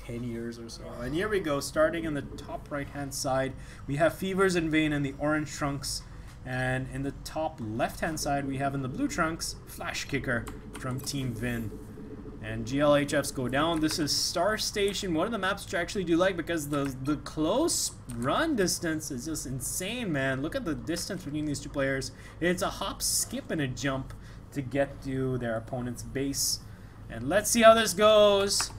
10 years or so. And here we go, starting in the top right hand side, we have Fevers iNveiN in the orange trunks. And in the top left hand side, we have in the blue trunks, FlashKicker from Team Vin. And GLHFs go down. This is Star Station, one of the maps which I actually do like because the close run distance is just insane, man. Look at the distance between these two players. It's a hop, skip, and a jump to get to their opponent's base. And let's see how this goes.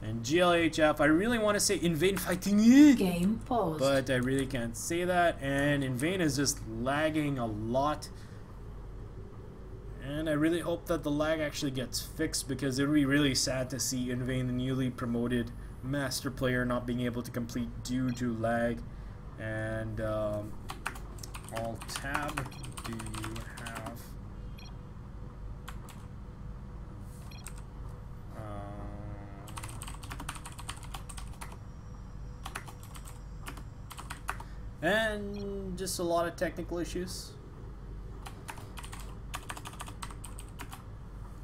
And GLHF, I really want to say iNveiN fighting game paused, but I really can't say that. And iNveiN is just lagging a lot. And I really hope that the lag actually gets fixed because it would be really sad to see iNveiN, the newly promoted master player, not being able to complete due to lag. And Alt tab, do you have and just a lot of technical issues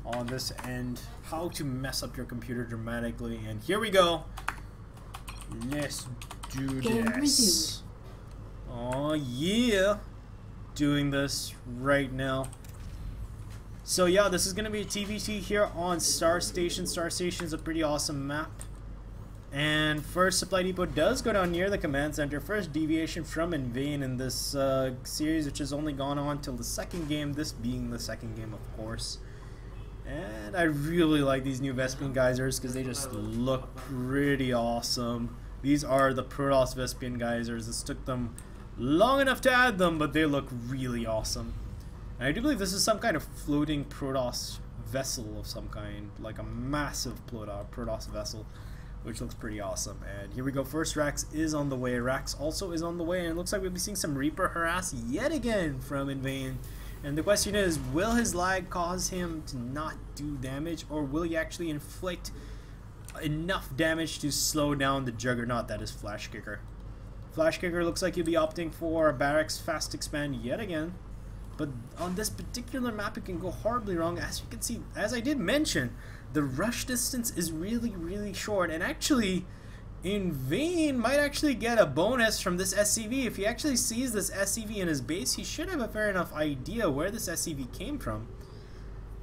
on this end, how to mess up your computer dramatically. And here we go, let's do this. Oh yeah, doing this right now. So yeah, this is gonna be a TVT here on Star Station. Star Station is a pretty awesome map. And first supply depot does go down near the command center. First deviation from iNveiN in this series, which has only gone on till the second game, this being the second game, of course. And I really like these new Vespian geysers because they just look pretty awesome. These are the Protoss Vespian geysers. This took them long enough to add them, but they look really awesome. And I do believe this is some kind of floating Protoss vessel of some kind, like a massive Protoss vessel, which looks pretty awesome. And here we go, first Rax is on the way. Rax also is on the way, and it looks like we'll be seeing some Reaper harass yet again from iNveiN. And the question is, will his lag cause him to not do damage, or will he actually inflict enough damage to slow down the juggernaut that is FlashKicker? FlashKicker looks like he'll be opting for a barracks fast expand yet again. But on this particular map, it can go horribly wrong. As you can see, as I did mention, the rush distance is really short. And actually, iNveiN might actually get a bonus from this SCV. If he actually sees this SCV in his base, he should have a fair enough idea where this SCV came from.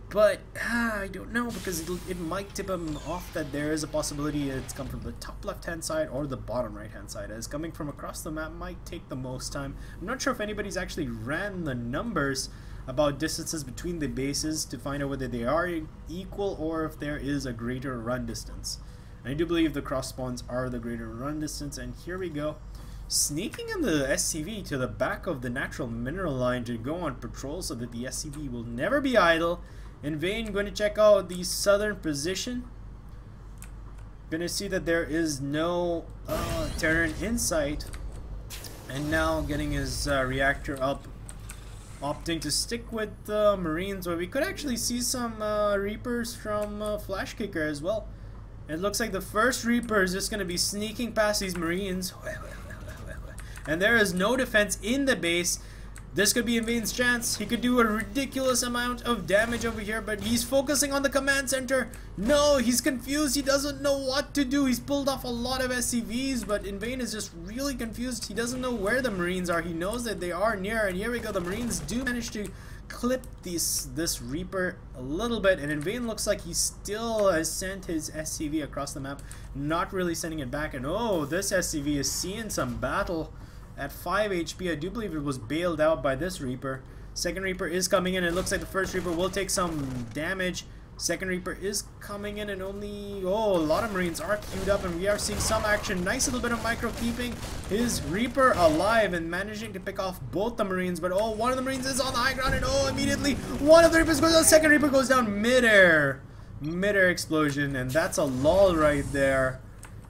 But I don't know, because it might tip him off that there is a possibility it's come from the top left hand side or the bottom right hand side, as coming from across the map might take the most time. I'm not sure if anybody's actually ran the numbers about distances between the bases to find out whether they are equal or if there is a greater run distance. And I do believe the cross spawns are the greater run distance. And here we go, sneaking in the SCV to the back of the natural mineral line to go on patrol so that the SCV will never be idle. iNveiN going to check out the southern position. Going to see that there is no Terran in sight. And now getting his reactor up, opting to stick with the Marines, where we could actually see some Reapers from FlashKicker as well. It looks like the first Reaper is just going to be sneaking past these Marines. And there is no defense in the base. This could be iNveiN's chance. He could do a ridiculous amount of damage over here, but he's focusing on the command center. No, he's confused. He doesn't know what to do. He's pulled off a lot of SCVs, but iNveiN is just really confused. He doesn't know where the Marines are. He knows that they are near, and here we go. The Marines do manage to clip this Reaper a little bit, and iNveiN looks like he still has sent his SCV across the map, not really sending it back. And oh, this SCV is seeing some battle. At 5 HP, I do believe it was bailed out by this Reaper. Second Reaper is coming in, and it looks like the first Reaper will take some damage. Second Reaper is coming in, and only, oh, a lot of Marines are queued up, and we are seeing some action. Nice little bit of micro keeping his Reaper alive and managing to pick off both the Marines. But oh, one of the Marines is on the high ground, and oh, immediately one of the Reapers goes down. Second Reaper goes down midair. Midair explosion, and that's a lull right there.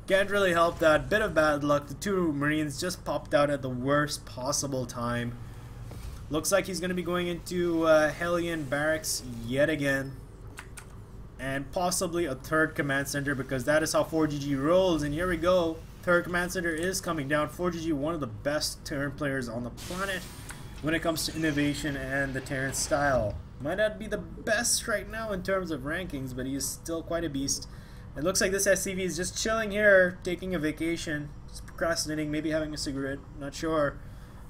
Can't really help that. Bit of bad luck. The two Marines just popped out at the worst possible time. Looks like he's going to be going into Hellion Barracks yet again. And possibly a third command center, because that is how 4GG rolls. And here we go. Third command center is coming down. 4GG, one of the best Terran players on the planet when it comes to innovation and the Terran style. Might not be the best right now in terms of rankings, but he is still quite a beast. It looks like this SCV is just chilling here, taking a vacation, just procrastinating, maybe having a cigarette, not sure.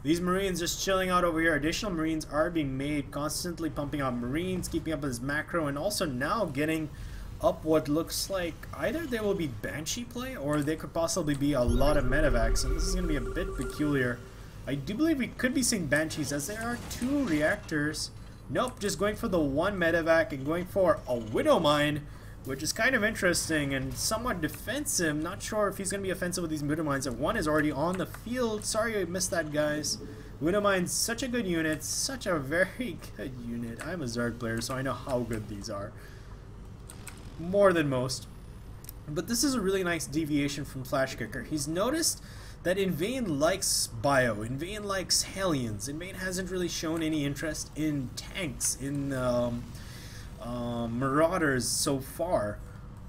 These Marines just chilling out over here. Additional Marines are being made, constantly pumping out Marines, keeping up his macro, and also now getting up what looks like either there will be Banshee play or there could possibly be a lot of medevacs, and this is going to be a bit peculiar. I do believe we could be seeing Banshees as there are 2 reactors. Nope, just going for the 1 medevac and going for a Widow Mine, which is kind of interesting and somewhat defensive. Not sure if he's going to be offensive with these Widow Mines. And 1 is already on the field. Sorry I missed that, guys. Widow Mine's such a good unit, such a very good unit. I'm a Zerg player, so I know how good these are. More than most. But this is a really nice deviation from FlashKicker. He's noticed that iNveiN likes bio, iNveiN likes Hellions. iNveiN hasn't really shown any interest in tanks, in Marauders so far.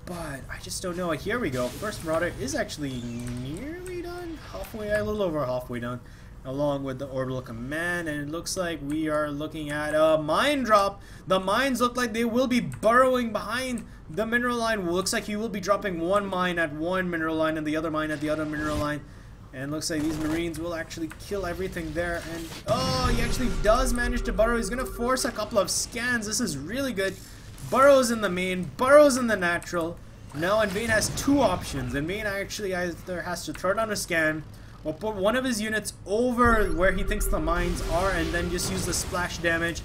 But I just don't know. Here we go. First Marauder is actually nearly done. Halfway, a little over halfway done. Along with the orbital command, and it looks like we are looking at a mine drop. The mines look like they will be burrowing behind the mineral line. Looks like he will be dropping 1 mine at 1 mineral line and the other mine at the other mineral line. And looks like these Marines will actually kill everything there. And oh, he actually does manage to burrow. He's going to force a couple of scans. This is really good. Burrows in the main, burrows in the natural. Now iNveiN has 2 options. iNveiN actually either has to throw down a scan or put one of his units over where he thinks the mines are and then just use the splash damage.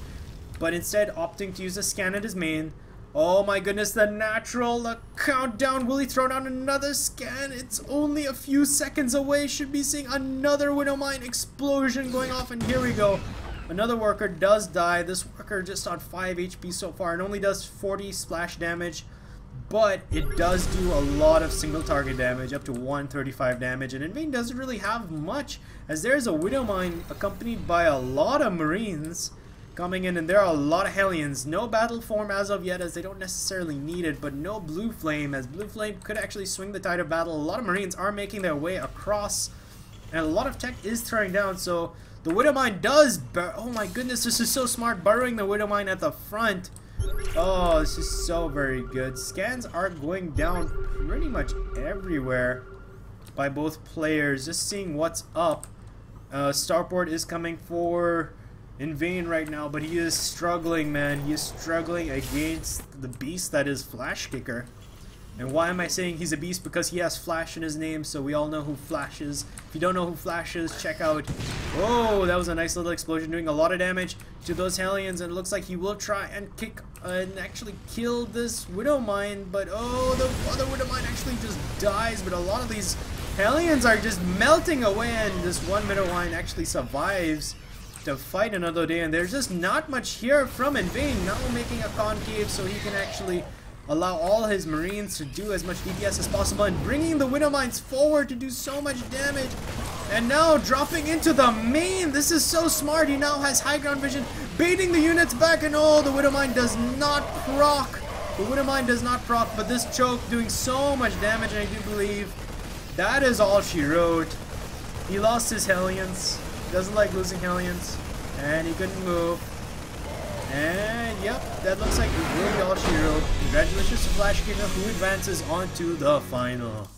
But instead opting to use a scan at his main. Oh my goodness, the natural, the countdown. Will he throw down another scan? It's only a few seconds away. Should be seeing another Widow Mine explosion going off, and here we go. Another worker does die. This worker just on 5 HP so far and only does 40 splash damage. But it does do a lot of single target damage, up to 135 damage. And iNveiN doesn't really have much, as there's a Widow Mine accompanied by a lot of Marines coming in, and there are a lot of Hellions. No battle form as of yet, as they don't necessarily need it, but no Blue Flame, as Blue Flame could actually swing the tide of battle. A lot of Marines are making their way across, and a lot of tech is throwing down, so the Widow Mine does oh my goodness, this is so smart, burrowing the Widow Mine at the front. Oh, this is so very good. Scans are going down pretty much everywhere by both players. Just seeing what's up. Starport is coming for iNveiN right now, but he is struggling, man. He is struggling against the beast that is FlashKicker. And why am I saying he's a beast? Because he has Flash in his name, so we all know who Flash is. If you don't know who Flash is, check out. Oh, that was a nice little explosion, doing a lot of damage to those Hellions, and it looks like he will try and kick and actually kill this Widow Mine, but oh, the other Widow Mine actually just dies, but a lot of these Hellions are just melting away, and this one Widow Mine actually survives to fight another day, and there's just not much here from iNveiN. Now making a concave so he can actually allow all his Marines to do as much DPS as possible, and bringing the Widow Mines forward to do so much damage. And now dropping into the main. This is so smart. He now has high ground vision, baiting the units back, and oh, the Widow Mine does not proc. The Widow Mine does not proc, but this choke doing so much damage, and I do believe that is all she wrote. He lost his Hellions. Doesn't like losing Hellions, and he couldn't move. And yep, that looks like it will be all she wrote. Congratulations to FlashKicker, who advances on to the final.